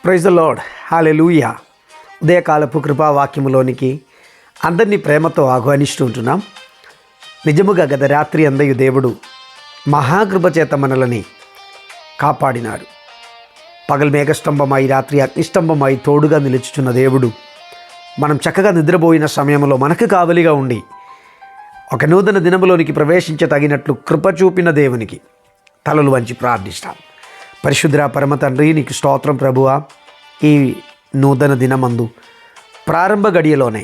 Praise the lord, హల్లెలూయా. ఉదయకాలపు కృపావాక్యములోనికి అందరినీ ప్రేమతో ఆహ్వానిస్తూ ఉంటున్నాం. నిజముగా గత రాత్రి అందయు దేవుడు మహాకృప చేత మనలని కాపాడినాడు. పగలు మేఘస్తంభమై రాత్రి అగ్నిస్తంభమై తోడుగా నిలుచుచున్న దేవుడు మనం చక్కగా నిద్రపోయిన సమయంలో మనకు కావలిగా ఉండి ఒక నూతన దినములోనికి ప్రవేశించ తగినట్లు కృప చూపిన దేవునికి తలలు వంచి ప్రార్థిస్తాం. పరిశుద్ధ పరమ తండ్రి, నీకు స్తోత్రం ప్రభువా. ఈ నూతన దినమందు ప్రారంభ గడియలోనే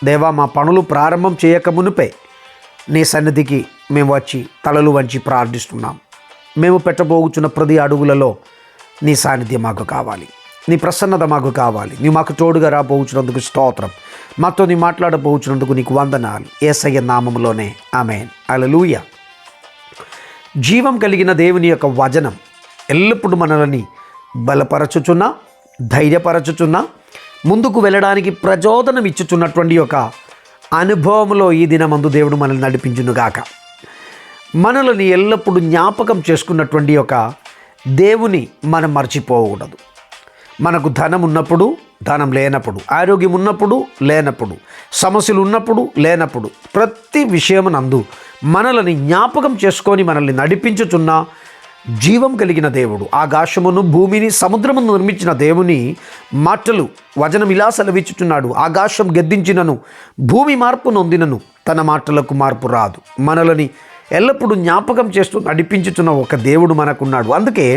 దేవా, మా పనులు ప్రారంభం చేయక మునుపే నీ సన్నిధికి మేము వచ్చి తలలు వంచి ప్రార్థిస్తున్నాం. మేము పెట్టబోగుచున్న ప్రతి అడుగులలో నీ సాన్నిధ్యం మాకు కావాలి, నీ ప్రసన్నత మాకు కావాలి. నీ మాకు తోడుగా రాబోచున్నందుకు స్తోత్రం. మాతో నీ మాట్లాడబోచున్నందుకు నీకు వందనాలు. యేసయ్య నామములోనే ఆమేన్. హల్లెలూయా. జీవం కలిగిన దేవుని యొక్క వచనం ఎల్లప్పుడూ మనల్ని బలపరచుచున్నా, ధైర్యపరచుచున్నా, ముందుకు వెళ్ళడానికి ప్రచోదనం ఇచ్చుచున్నటువంటి ఒక అనుభవంలో ఈ దినమందు దేవుడు మనల్ని నడిపించునుగాక. మనల్ని ఎల్లప్పుడూ జ్ఞాపకం చేసుకున్నటువంటి ఒక దేవుని మనం మర్చిపోకూడదు. మనకు ధనం ఉన్నప్పుడు, ధనం లేనప్పుడు, ఆరోగ్యం ఉన్నప్పుడు, లేనప్పుడు, సమస్యలు ఉన్నప్పుడు, లేనప్పుడు, ప్రతి విషయమునందు మనల్ని జ్ఞాపకం చేసుకొని మనల్ని నడిపించుచున్న జీవం కలిగిన దేవుడు, ఆకాశమును భూమిని సముద్రమును నిర్మించిన దేవుని మాటలు వచనం ఇలా సెలవిచ్చుచున్నాడు. ఆకాశం గద్దించినను, భూమి మార్పు నొందినను, తన మాటలకు మార్పు రాదు. మనల్ని ఎల్లప్పుడూ జ్ఞాపకం చేస్తూ నడిపించుచున్న ఒక దేవుడు మనకున్నాడు. అందుకే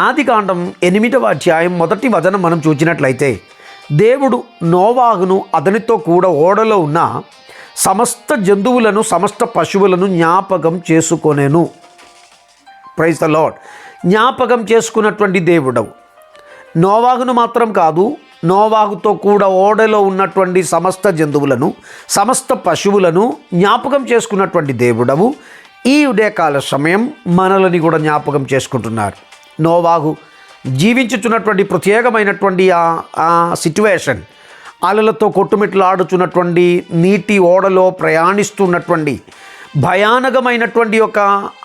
ఆదికాండం 8వ అధ్యాయం 1వ వచనం మనం చూసినట్లయితే, దేవుడు నోవాహును అతనితో కూడా ఓడలో ఉన్న సమస్త జంతువులను, సమస్త పశువులను జ్ఞాపకం చేసుకొనెను. Praise the lord. జ్ఞాపకం చేసుకున్నటువంటి దేవుడవు. నోవాహును మాత్రం కాదు, నోవాహుతో కూడా ఓడలో ఉన్నటువంటి సమస్త జంతువులను, సమస్త పశువులను జ్ఞాపకం చేసుకున్నటువంటి దేవుడవు. ఈ ఉదయకాల సమయం మనల్ని కూడా జ్ఞాపకం చేసుకుంటున్నారు. నోవాహు జీవించుచున్నటువంటి ప్రత్యేకమైనటువంటి ఆ సిట్యువేషన్, అలలతో కొట్టుమిట్లాడుచున్నటువంటి నీటి ఓడలో ప్రయాణిస్తున్నటువంటి భయానకమైనటువంటి ఒక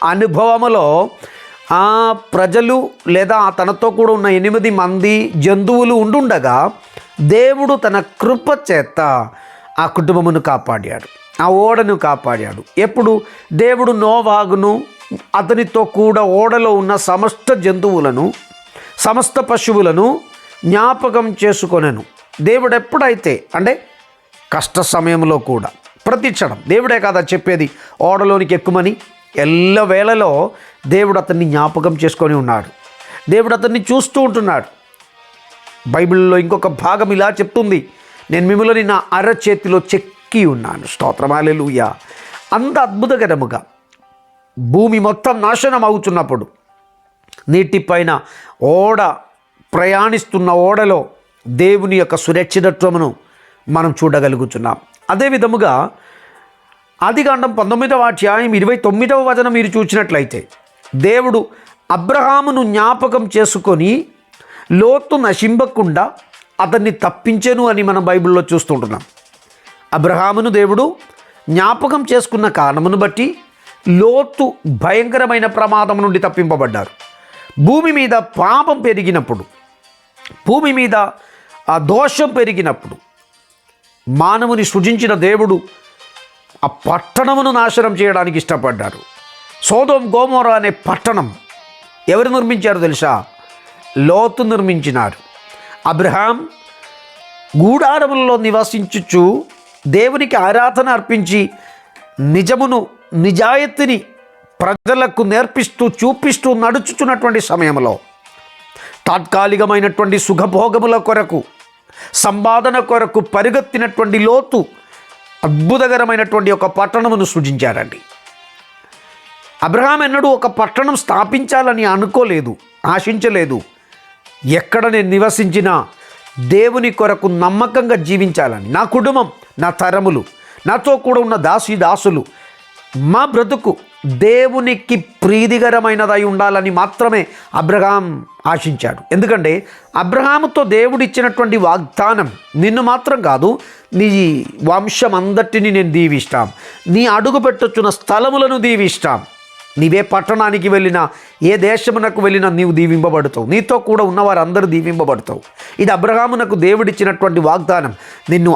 అనుభవములో ఆ ప్రజలు లేదా తనతో కూడా ఉన్న 8 మంది జంతువులు ఉండుండగా దేవుడు తన కృప చేత ఆ కుటుంబమును కాపాడాడు, ఆ ఓడను కాపాడాడు. ఎప్పుడు దేవుడు నోవాహును అతనితో కూడా ఓడలో ఉన్న సమస్త జంతువులను, సమస్త పశువులను జ్ఞాపకం చేసుకొనెను. దేవుడు ఎప్పుడైతే అంటే కష్ట సమయంలో కూడా ప్రతి క్షణం దేవుడే కాదా చెప్పేది ఓడలోనికి ఎక్కుమని, ఎల్లవేళలో దేవుడు అతన్ని జ్ఞాపకం చేసుకొని ఉన్నాడు. దేవుడు అతన్ని చూస్తూ ఉంటున్నాడు. బైబిల్లో ఇంకొక భాగం ఇలా చెప్తుంది, నేను మిమ్మల్ని నా అరచేతిలో చెక్కి ఉన్నాను. స్తోత్రం, హల్లెలూయా. అంత అద్భుతకరముగా భూమి మొత్తం నాశనం అవుతున్నప్పుడు నీటిపైన ఓడ ప్రయాణిస్తున్న ఓడలో దేవుని యొక్క సురక్షితత్వమును మనం చూడగలుగుతున్నాం. అదే విధముగా ఆదికాండం 19వ అధ్యాయం 29వ వచనం మీరు చూసినట్లయితే, దేవుడు అబ్రహామును జ్ఞాపకం చేసుకొని లోతు నశింపకుండా అతన్ని తప్పించెను అని మనం బైబిల్లో చూస్తుంటున్నాం. అబ్రహామును దేవుడు జ్ఞాపకం చేసుకున్న కారణమును బట్టి లోతు భయంకరమైన ప్రమాదం నుండి తప్పింపబడ్డారు. భూమి మీద పాపం పెరిగినప్పుడు, భూమి మీద ఆ దోషం పెరిగినప్పుడు మానవుని సృజించిన దేవుడు ఆ పట్టణమును నాశనం చేయడానికి ఇష్టపడ్డారు. సోదోమ్ గోమోరా అనే పట్టణం ఎవరు నిర్మించారు తెలుసా? లోతు నిర్మించినారు. అబ్రహాం గూడారములలో నివసించుచు దేవునికి ఆరాధన అర్పించి నిజమును, నిజాయితీని ప్రజలకు నేర్పిస్తూ, చూపిస్తూ నడుచుచున్నటువంటి సమయంలో తాత్కాలికమైనటువంటి సుఖభోగముల కొరకు, సంపాదన కొరకు పరిగెత్తినటువంటి లోతు అద్భుతకరమైనటువంటి ఒక పట్టణమును సృజించారండి. అబ్రహాం ఎన్నడూ ఒక పట్టణం స్థాపించాలని అనుకోలేదు, ఆశించలేదు. ఎక్కడ నేను నివసించినా దేవుని కొరకు నమ్మకంగా జీవించాలని, నా కుటుంబం, నా తరములు, నాతో కూడా ఉన్న దాసులు, మా బ్రతుకు దేవునికి ప్రీతికరమైనదై ఉండాలని మాత్రమే అబ్రహాం ఆశించాడు. ఎందుకంటే అబ్రహాముతో దేవుడు ఇచ్చినటువంటి వాగ్దానం, నిన్ను మాత్రం కాదు నీ వంశం అందటిని నేను దీవిస్తాం, నీ అడుగు పెట్టొచ్చున్న స్థలములను దీవిస్తాం, నీవే పట్టణానికి వెళ్ళినా, ఏ దేశమునకు వెళ్ళినా నీవు దీవింపబడతావు. నీతో కూడా ఉన్నవారందరూ దీవింపబడతావు. ఇది అబ్రహామునకు దేవుడిచ్చినటువంటి వాగ్దానం. నిన్ను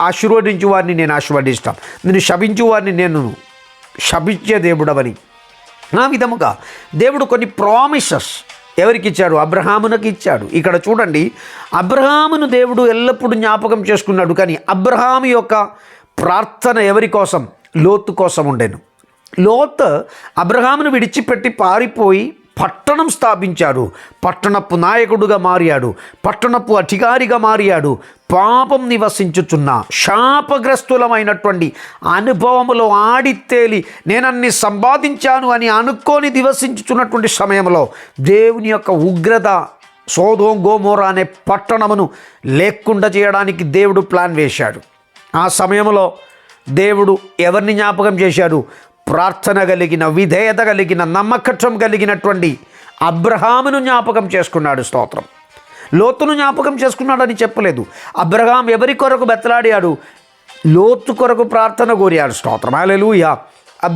ఆశీర్వదించు వారిని నేను ఆశీర్వదిస్తాను, నిన్ను శపించు వారిని నేను శపించే దేవుడవని. ఆ విధముగా దేవుడు కొన్ని ప్రామిసెస్ ఎవరికి ఇచ్చాడు? అబ్రహామునకు ఇచ్చాడు. ఇక్కడ చూడండి, అబ్రహామును దేవుడు ఎల్లప్పుడూ జ్ఞాపకం చేసుకున్నాడు. కానీ అబ్రహాము యొక్క ప్రార్థన ఎవరి కోసం? లోతు కోసం ఉండెను. లోతు అబ్రహామును విడిచిపెట్టి పారిపోయి పట్టణం స్థాపించాడు. పట్టణపు నాయకుడుగా మారాడు, పట్టణపు అధికారిగా మారాడు. పాపం నివసించుచున్న శాపగ్రస్తులమైనటువంటి అనుభవములో ఆడితేలి నేనన్ని సంపాదించాను అని అనుకొని నివసించుచున్నటువంటి సమయంలో దేవుని యొక్క ఉగ్రత సోదోం గోమోరా అనే పట్టణమును లేకుండా చేయడానికి దేవుడు ప్లాన్ వేశాడు. ఆ సమయంలో దేవుడు ఎవరిని జ్ఞాపకం చేశాడు? ప్రార్థన కలిగిన, విధేయత కలిగిన, నమ్మకత్వం కలిగినటువంటి అబ్రహామును జ్ఞాపకం చేసుకున్నాడు. స్తోత్రం. లోతును జ్ఞాపకం చేసుకున్నాడని చెప్పలేదు. అబ్రహాం ఎవరి కొరకు బెత్తలాడాడు? లోతు కొరకు ప్రార్థన కోరాడు. స్తోత్రం. హల్లెలూయా.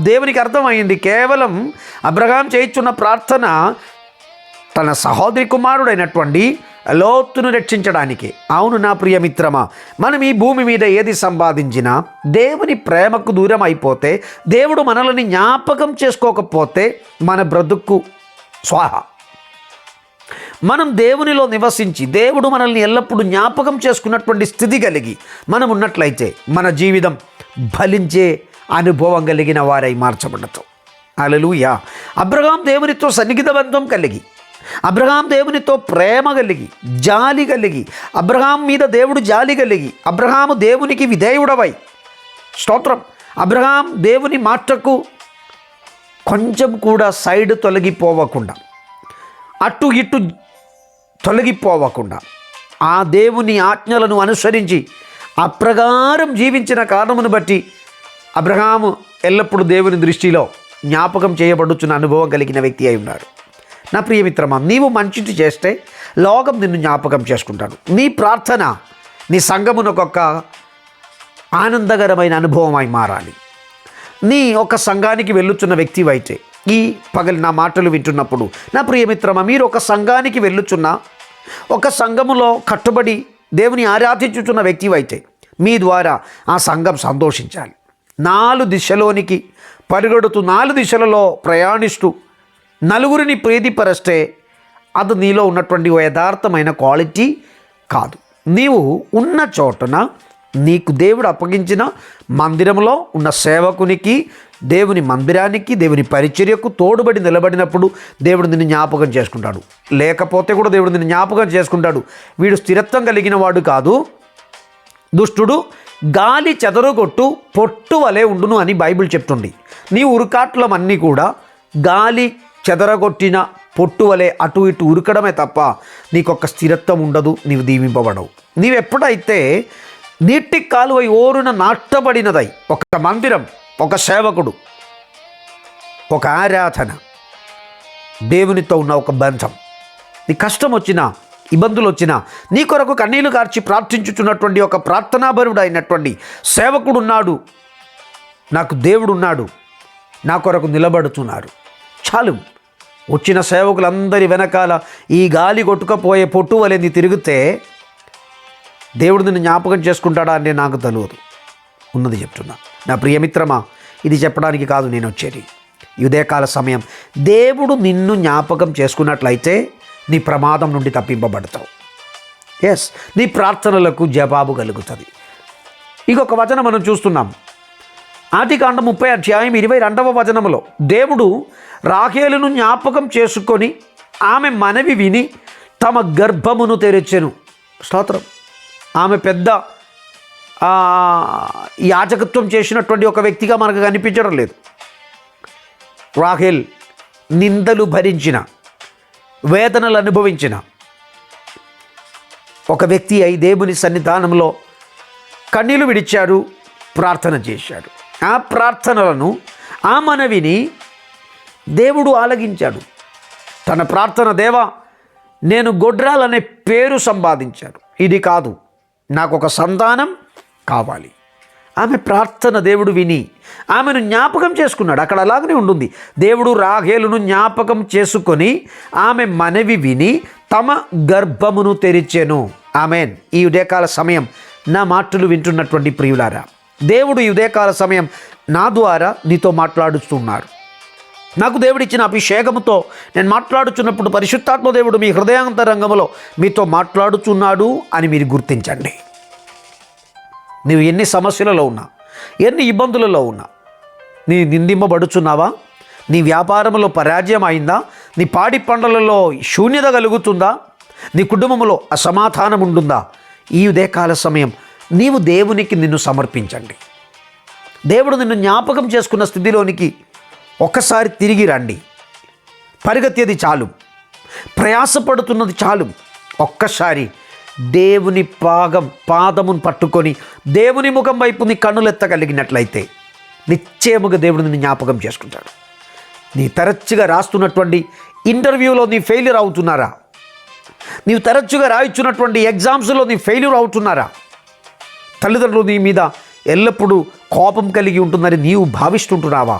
దేవునికి అర్థమైంది, కేవలం అబ్రహాం చేయించున్న ప్రార్థన తన సహోదరి కుమారుడైనటువంటి లోతును రక్షించడానికి. అవును నా ప్రియమిత్రమా, మనం ఈ భూమి మీద ఏది సంపాదించినా దేవుని ప్రేమకు దూరం అయిపోతే, దేవుడు మనల్ని జ్ఞాపకం చేసుకోకపోతే మన బ్రతుకు స్వాహ. మనం దేవునిలో నివసించి దేవుడు మనల్ని ఎల్లప్పుడూ జ్ఞాపకం చేసుకున్నటువంటి స్థితి కలిగి మనం ఉన్నట్లయితే మన జీవితం ఫలించే అనుభవం కలిగిన వారై మార్చబడతాం. హల్లెలూయా. అబ్రహాం దేవునితో సన్నిహిత బంధం కలిగి, అబ్రహాం దేవునితో ప్రేమ కలిగి, జాలి కలిగి, అబ్రహాం మీద దేవుడు జాలి కలిగి, అబ్రహాము దేవునికి విధేయుడవై, స్తోత్రం, అబ్రహాం దేవుని మాటకు కొంచెం కూడా సైడ్ తొలగిపోవకుండా, అటు ఇటు తొలగిపోవకుండా, ఆ దేవుని ఆజ్ఞలను అనుసరించి అప్రకారం జీవించిన కారణమును బట్టి అబ్రహాము ఎల్లప్పుడూ దేవుని దృష్టిలో జ్ఞాపకం చేయబడుచున్న అనుభవం కలిగిన వ్యక్తి అయి ఉన్నాడు. నా ప్రియమిత్రమా, నీవు మంచిది చేస్తే లోకం నిన్ను జ్ఞాపకం చేసుకుంటాడు. నీ ప్రార్థన నీ సంఘమునకొక ఆనందకరమైన అనుభవమై మారాలి. నీ ఒక సంఘానికి వెళ్ళుచున్న వ్యక్తివైతే, ఈ పగలు నా మాటలు వింటున్నప్పుడు నా ప్రియమిత్రమా, మీరు ఒక సంఘానికి వెళ్ళుచున్న, ఒక సంఘములో కట్టుబడి దేవుని ఆరాధించుచున్న వ్యక్తివైతే మీ ద్వారా ఆ సంఘం సంతోషించాలి. 4 దిశలోనికి పరిగెడుతూ 4 దిశలలో ప్రయాణిస్తూ నలుగురిని ప్రీతిపరిస్తే అది నీలో ఉన్నటువంటి యథార్థమైన క్వాలిటీ కాదు. నీవు ఉన్న చోటన నీకు దేవుడు అప్పగించిన మందిరంలో ఉన్న సేవకునికి, దేవుని మందిరానికి, దేవుని పరిచర్యకు తోడుబడి నిలబడినప్పుడు దేవుడు నిన్ను జ్ఞాపకం చేసుకుంటాడు. లేకపోతే కూడా దేవుడు నిన్ను జ్ఞాపకం చేసుకుంటాడు. వీడు స్థిరత్వం కలిగిన వాడు కాదు, దుష్టుడు గాలి చెదరగొట్టు పొట్టు వలె ఉండును అని బైబిల్ చెప్తుంది. నీ ఉరుకాట్లమన్నీ కూడా గాలి చెదరగొట్టిన పొట్టు వలె అటు ఇటు ఉరకడమే తప్ప నీకొక స్థిరత్వం ఉండదు, నీవు దీవింపబడవు. నీవెప్పుడైతే నీటి కాలువ ఓరున నాటబడినదై ఒక మందిరం, ఒక సేవకుడు, ఒక ఆరాధన, దేవునితో ఉన్న ఒక బంధం, నీ కష్టం వచ్చినా ఇబ్బందులు వచ్చినా నీ కొరకు కన్నీళ్లు కార్చి ప్రార్థించుచున్నటువంటి ఒక ప్రార్థనాపరుడు అయినటువంటి సేవకుడు ఉన్నాడు, నాకు దేవుడు ఉన్నాడు, నా కొరకు నిలబడుతున్నారు, చాలు. వచ్చిన సేవకులందరి వెనకాల ఈ గాలి కొట్టుకపోయే పొట్టు వలె నీ తిరిగితే దేవుడు నిన్ను జ్ఞాపకం చేసుకుంటాడా అంటే నాకు తెలియదు. ఉన్నది చెప్తున్నా. నా ప్రియమిత్రమా, ఇది చెప్పడానికి కాదు నేను వచ్చేది. ఉదయకాల సమయం దేవుడు నిన్ను జ్ఞాపకం చేసుకున్నట్లయితే నీ ప్రమాదం నుండి తప్పింపబడతావు. ఎస్, నీ ప్రార్థనలకు జవాబు కలుగుతుంది. ఇంకొక వచనం మనం చూస్తున్నాం. ఆదికాండం 30 అధ్యాయం 22వ వచనంలో దేవుడు రాహేలును జ్ఞాపకం చేసుకొని ఆమె మనవి విని తమ గర్భమును తెరిచెను. స్తోత్రం. ఆమె పెద్ద యాజకత్వం చేసినటువంటి ఒక వ్యక్తిగా మనకు కనిపించడం లేదు. రాహేల్ నిందలు భరించిన, వేదనలు అనుభవించిన ఒక వ్యక్తి అయి దేవుని సన్నిధానంలో కన్నీళ్లు విడిచాడు, ప్రార్థన చేశాడు. ఆ ప్రార్థనలను, ఆ మనవిని దేవుడు ఆలగించాడు. తన ప్రార్థన, దేవా నేను గొడ్రాలనే పేరు సంపాదించాను, ఇది కాదు, నాకు ఒక సంతానం కావాలి. ఆమె ప్రార్థన దేవుడు విని ఆమెను జ్ఞాపకం చేసుకున్నాడు. అక్కడ అలాగనే ఉంటుంది. దేవుడు రాహేలును జ్ఞాపకం చేసుకొని ఆమె మనవి విని తమ గర్భమును తెరిచెను. ఆమెన్. ఈ ఉదయకాల సమయం నా మాటలు వింటున్నటువంటి ప్రియులారా, దేవుడు ఈ ఉదయకాల సమయం నా ద్వారా నీతో మాట్లాడుతున్నారు. నాకు దేవుడిచ్చిన అభిషేకముతో నేను మాట్లాడుచున్నప్పుడు పరిశుద్ధాత్మ దేవుడు మీ హృదయాంతరంగంలో మీతో మాట్లాడుచున్నాడు అని మీరు గుర్తించండి. నీవు ఎన్ని సమస్యలలో ఉన్నా, ఎన్ని ఇబ్బందులలో ఉన్నా, నీ నిందింపబడుచున్నావా? నీ వ్యాపారంలో పరాజయం అయిందా? నీ పాడి పంటలలో శూన్యత కలుగుతుందా? నీ కుటుంబంలో అసమాధానం ఉంటుందా? ఈ ఉదయకాల సమయం నీవు దేవునికి నిన్ను సమర్పించండి. దేవుడు నిన్ను జ్ఞాపకం చేసుకున్న స్థితిలోనికి ఒక్కసారి తిరిగి రండి. పరిగెత్తేది చాలు, ప్రయాసపడుతున్నది చాలు. ఒక్కసారి దేవుని పాదమును పట్టుకొని దేవుని ముఖం వైపు నీ కన్నులెత్తగలిగినట్లయితే నిశ్చయముగా దేవుడు నిన్ను జ్ఞాపకం చేసుకుంటాడు. నీ తరచుగా రాస్తున్నటువంటి ఇంటర్వ్యూలో నీ ఫెయిల్యూర్ అవుతున్నారా? నీవు తరచుగా రాయిస్తున్నటువంటి ఎగ్జామ్స్లో నీ ఫెయిల్యూర్ అవుతున్నారా? తల్లిదండ్రులు నీ మీద ఎల్లప్పుడూ కోపం కలిగి ఉంటుందని నీవు భావిస్తుంటున్నావా?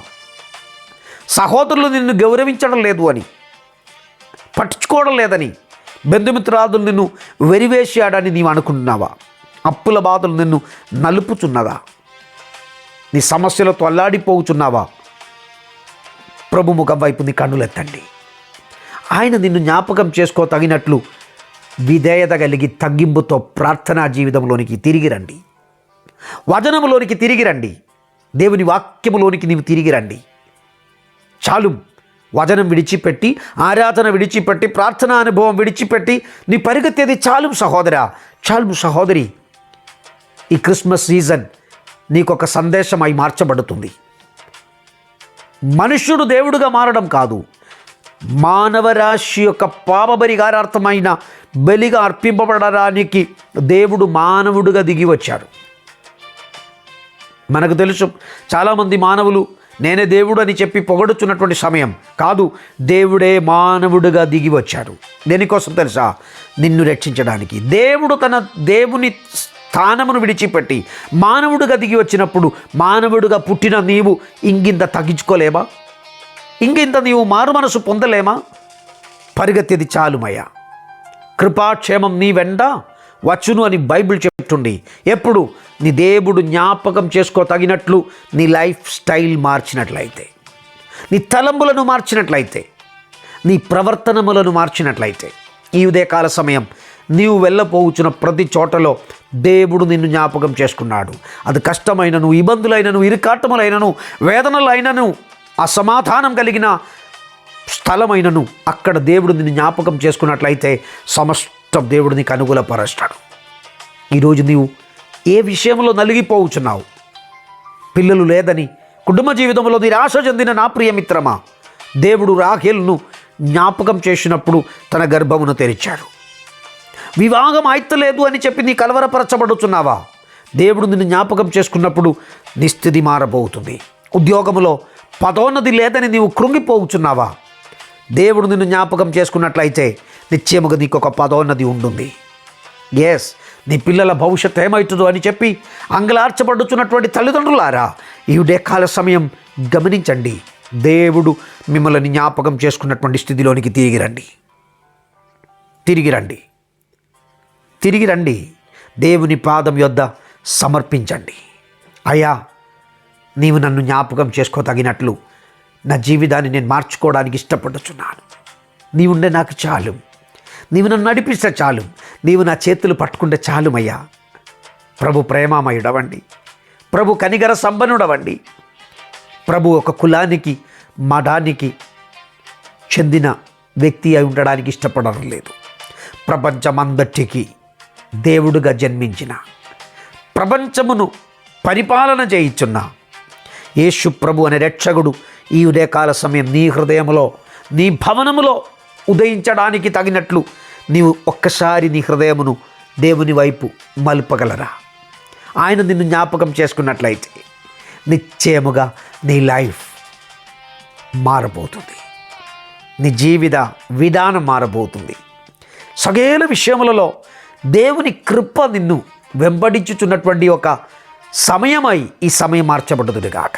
సహోదరులు నిన్ను గౌరవించడం లేదు అని, పట్టించుకోవడం లేదని, బంధుమిత్రాదులు నిన్ను వెరివేశాడని నీవు అనుకుంటున్నావా? అప్పుల బాధలు నిన్ను నలుపుచున్నదా? నీ సమస్యలతో అల్లాడిపోతున్నావా? ప్రభు ముఖం వైపు నీ కన్నులెత్తండి. ఆయన నిన్ను జ్ఞాపకం తగినట్లు విధేయత కలిగి తగ్గింపుతో ప్రార్థనా జీవితంలోనికి తిరిగి రండి. వచనములోనికి తిరిగి రండి. దేవుని వాక్యములోనికి నీవు తిరిగి రండి. చాలు. వచనం విడిచిపెట్టి, ఆరాధన విడిచిపెట్టి, ప్రార్థనా అనుభవం విడిచిపెట్టి నీ పరిగెత్తేది చాలు సహోదరా, చాలు సహోదరి. ఈ క్రిస్మస్ సీజన్ నీకొక సందేశం అయి మార్చబడుతుంది. మనుష్యుడు దేవుడుగా మారడం కాదు, మానవరాశి యొక్క పాపపరిహారార్థమైన బలిగా అర్పింపబడడానికి దేవుడు మానవుడుగా దిగి వచ్చాడు. మనకు తెలుసు, చాలామంది మానవులు నేనే దేవుడు అని చెప్పి పొగడుచున్నటువంటి సమయం కాదు. దేవుడే మానవుడుగా దిగి వచ్చాడు. దేనికోసం తెలుసా? నిన్ను రక్షించడానికి. దేవుడు తన దేవుని స్థానమును విడిచిపెట్టి మానవుడుగా దిగి వచ్చినప్పుడు మానవుడుగా పుట్టిన నీవు ఇంకింత తగ్గించుకోలేమా? ఇంకింత నీవు మారు మనసు పొందలేమా? పరిగెత్తేది చాలుమయ్యా. కృపాక్షేమం నీ వెంట వచ్చును అని బైబిల్ చెప్తుంది. ఎప్పుడు? నీ దేవుడు జ్ఞాపకం తగినట్లు నీ లైఫ్ స్టైల్ మార్చినట్లయితే, నీ తలంపులను మార్చినట్లయితే, నీ ప్రవర్తనములను మార్చినట్లయితే, ఈ ఉదయకాల సమయం నీవు వెళ్ళపోవచ్చున్న ప్రతి చోటలో దేవుడు నిన్ను జ్ఞాపకం చేసుకున్నాడు. అది కష్టమైనను, ఇబ్బందులైనను, ఇరుకాటములైనను, వేదనలైనను, అసమాధానం కలిగిన స్థలమైనను అక్కడ దేవుడు నిన్ను జ్ఞాపకం చేసుకున్నట్లయితే సమస్తం దేవుడు నీకు అనుకూలపరుస్తాడు. ఈరోజు నీవు ఏ విషయంలో నలిగిపోవచ్చున్నావు? పిల్లలు లేదని కుటుంబ జీవితంలో నిరాశ చెందిన నా ప్రియమిత్రమా, దేవుడు రాహేలును జ్ఞాపకం చేసినప్పుడు తన గర్భమును తెరిచాడు. వివాహం అయితలేదు అని చెప్పి నీ కలవరపరచబడుతున్నావా? దేవుడు నిన్ను జ్ఞాపకం చేసుకున్నప్పుడు నీ స్థితి మారబోతుంది. ఉద్యోగములో పదోన్నతి లేదని నీవు కృంగిపోవచ్చున్నావా? దేవుడు నిన్ను జ్ఞాపకం చేసుకున్నట్లయితే నిశ్చయముగా నీకు ఒక పదోన్నతి ఉంటుంది. ఎస్, నీ పిల్లల భవిష్యత్తు ఏమవుతుందో అని చెప్పి అంగలార్చబడుచున్నటువంటి తల్లిదండ్రులారా, ఈ ఉదయకాల సమయం గమనించండి. దేవుడు మిమ్మల్ని జ్ఞాపకం చేసుకున్నటువంటి స్థితిలోనికి తిరిగి రండి. తిరిగి రండి. తిరిగి రండి. దేవుని పాదం యొద్ద సమర్పించండి. అయ్యా, నీవు నన్ను జ్ఞాపకం తగినట్లు నా జీవితాన్ని నేను మార్చుకోవడానికి ఇష్టపడుచున్నాను. నీవుండే నాకు చాలు. నీవు నన్ను నడిపిస్తే చాలు. నీవు నా చేతులు పట్టుకుంటే చాలుమయ్యా. ప్రభు ప్రేమామయుడవండి. ప్రభు కనిగర సంపన్నుడవండి. ప్రభు ఒక కులానికి, మఠానికి చెందిన వ్యక్తి అయి ఉండడానికి ఇష్టపడడం లేదు. ప్రపంచమందటికి దేవుడుగా జన్మించిన, ప్రపంచమును పరిపాలన చేయుచున్న యేసు ప్రభు అనే రక్షకుడు ఈ ఉదయకాల సమయం నీ హృదయములో, నీ భవనములో ఉదయించడానికి తగినట్లు నీవు ఒక్కసారి నీ హృదయమును దేవుని వైపు మలుపగలరా? ఆయన నిన్ను జ్ఞాపకం చేసుకున్నట్లయితే నిశ్చయముగా నీ లైఫ్ మారబోతుంది. నీ జీవిత విధానం మారబోతుంది. సగేల విషయములలో దేవుని కృప నిన్ను వెంబడించుచున్నటువంటి ఒక సమయమై ఈ సమయం మార్చబడ్డది గాక.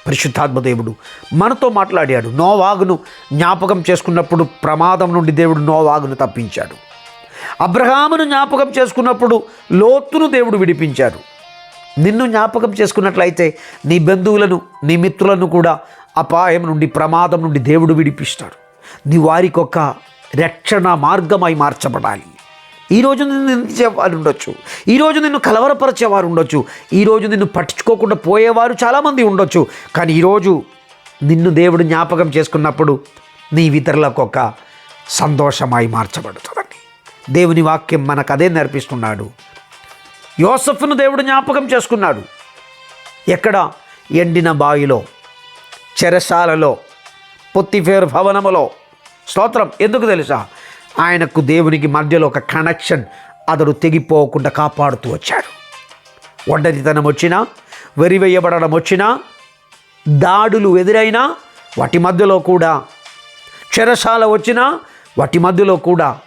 పరిశుద్ధాత్మ దేవుడు మనతో మాట్లాడాడు. నోవాగును జ్ఞాపకం చేసుకున్నప్పుడు ప్రమాదం నుండి దేవుడు నోవాగును తప్పించాడు. అబ్రహామును జ్ఞాపకం చేసుకున్నప్పుడు లోతును దేవుడు విడిపించాడు. నిన్ను జ్ఞాపకం చేసుకున్నట్లయితే నీ బంధువులను, నీ మిత్రులను కూడా అపాయం నుండి, ప్రమాదం నుండి దేవుడు విడిపిస్తాడు. నీ వారికి ఒక రక్షణ మార్గమై మార్చబడాలి. ఈరోజు నిన్ను నిందించేవారు ఉండొచ్చు, ఈరోజు నిన్ను కలవరపరిచేవారు ఉండొచ్చు, ఈరోజు నిన్ను పట్టించుకోకుండా పోయేవారు చాలామంది ఉండొచ్చు. కానీ ఈరోజు నిన్ను దేవుడు జ్ఞాపకం చేసుకున్నప్పుడు నీ ఇతరులకు ఒక సంతోషమై మార్చబడుతుందండి. దేవుని వాక్యం మనకు అదే నేర్పిస్తున్నాడు. యోసెఫ్ను దేవుడు జ్ఞాపకం చేసుకున్నాడు. ఎక్కడ? ఎండిన బావిలో, చెరసాలలో, పొత్తిఫేరు భవనములో. స్తోత్రం. ఎందుకు తెలుసా? ఆయనకు దేవునికి మధ్యలో ఒక కనెక్షన్ అతడు తెగిపోకుండా కాపాడుతూ వచ్చాడు. ఒంటరితనం వచ్చినా, వెరివేయబడడం వచ్చినా, దాడులు ఎదురైనా వాటి మధ్యలో కూడా, చెరసాల వచ్చినా వాటి మధ్యలో కూడా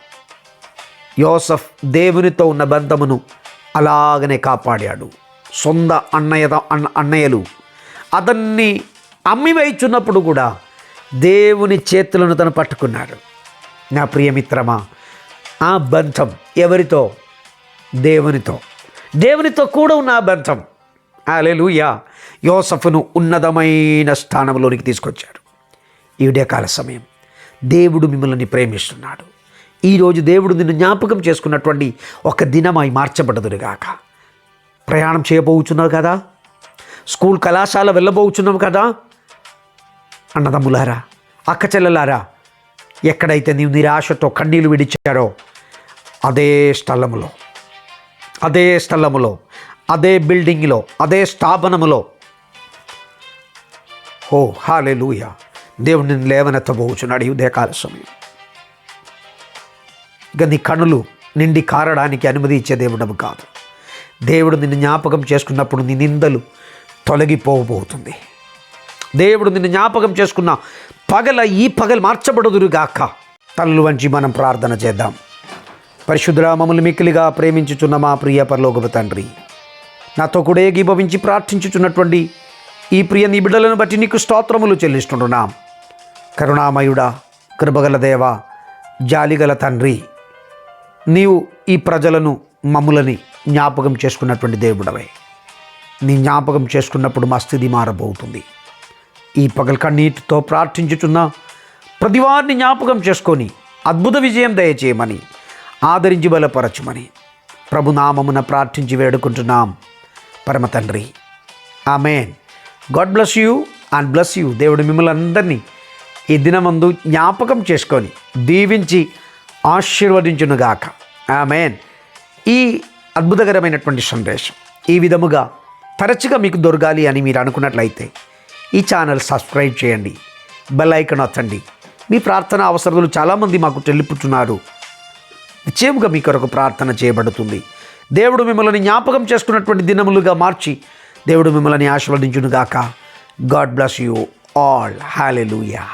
యోసెఫ్ దేవునితో ఉన్న బంధమును అలాగనే కాపాడాడు. సొంత అన్నయ్యలు అతన్ని అమ్మివేయుచున్నప్పుడు కూడా దేవుని చేతులను తను పట్టుకున్నాడు. నా ప్రియమిత్రమా, ఆ బంధం ఎవరితో? దేవునితో. దేవునితో కూడా ఉన్న ఆ బంధం, హల్లెలూయా, యోసెఫును ఉన్నతమైన స్థానంలోనికి తీసుకొచ్చాడు. ఈ ఉదయకాల సమయం దేవుడు మిమ్మల్ని ప్రేమిస్తున్నాడు. ఈరోజు దేవుడు నిన్ను జ్ఞాపకం చేసుకున్నటువంటి ఒక దినమై మార్చబడదురుగాక. ప్రయాణం చేయబోచున్నావు కదా, స్కూల్ కళాశాల వెళ్ళబోచున్నావు కదా. అన్నదమ్ములారా, అక్క చెల్లెలారా, ఎక్కడైతే నీవు నిరాశతో కన్నీళ్లు విడిచారో అదే స్థలములో, అదే బిల్డింగ్లో, అదే స్థాపనములో, ఓ హల్లెలూయా, దేవుడు నిన్ను లేవనెత్తబోచున్నాడు. ఈ ఉదయకాల సమయం ఇక నీ కన్నులు నిండి కారడానికి అనుమతి ఇచ్చే దేవుడము కాదు. దేవుడు నిన్ను జ్ఞాపకం చేసుకున్నప్పుడు నీ నిందలు తొలగిపోబోతుంది. దేవుడు నిన్ను జ్ఞాపకం చేసుకున్న ఈ పగలు మార్చబడుదురుగాక. తలలు వంచి మనం ప్రార్థన చేద్దాం. పరిశుద్ధుడా, మమ్మల్ని మిక్కిలిగా ప్రేమించుచున్న మా ప్రియ పరలోకపు తండ్రి, నాతో కూడా ఏకీభవించి ప్రార్థించుచున్నటువంటి ఈ ప్రియ నీ బిడ్డలను బట్టి నీకు స్తోత్రములు చెల్లిస్తుంటున్నాం. కరుణామయుడా, కృపగల దేవా, జాలిగల తండ్రి, నీవు ఈ ప్రజలను, మమ్ములని జ్ఞాపకం చేసుకున్నటువంటి దేవుడవే. నీ జ్ఞాపకం చేసుకున్నప్పుడు మా స్థితి మారబోతుంది. ఈ పగలు కన్నీటితో ప్రార్థించుచున్న ప్రతివారిని జ్ఞాపకం చేసుకొని అద్భుత విజయం దయచేయమని, ఆదరించి బలపరచుమని ప్రభునామమున ప్రార్థించి వేడుకుంటున్నాం పరమ తండ్రి. Amen. God bless you and bless you. దేవుడు మిమ్మల్ని అందరినీ ఈ దినమందు జ్ఞాపకం చేసుకొని దీవించి ఆశీర్వదించునుగాక. ఆమేన్. ఈ అద్భుతకరమైనటువంటి సందేశం ఈ విధముగా తరచుగా మీకు దొరకాలి అని మీరు అనుకున్నట్లయితే ఈ ఛానల్ సబ్స్క్రైబ్ చేయండి, బెల్ ఐకాన్ నొక్కండి. మీ ప్రార్థన అవసరాలు చాలామంది మాకు తెలుపుతున్నారు. నిశ్చయముగా మీ కొరకు ప్రార్థన చేయబడుతుంది. దేవుడు మిమ్మల్ని జ్ఞాపకం చేసుకున్నటువంటి దినములుగా మార్చి దేవుడు మిమ్మల్ని ఆశీర్వదించునుగాక. God bless you all. Hallelujah.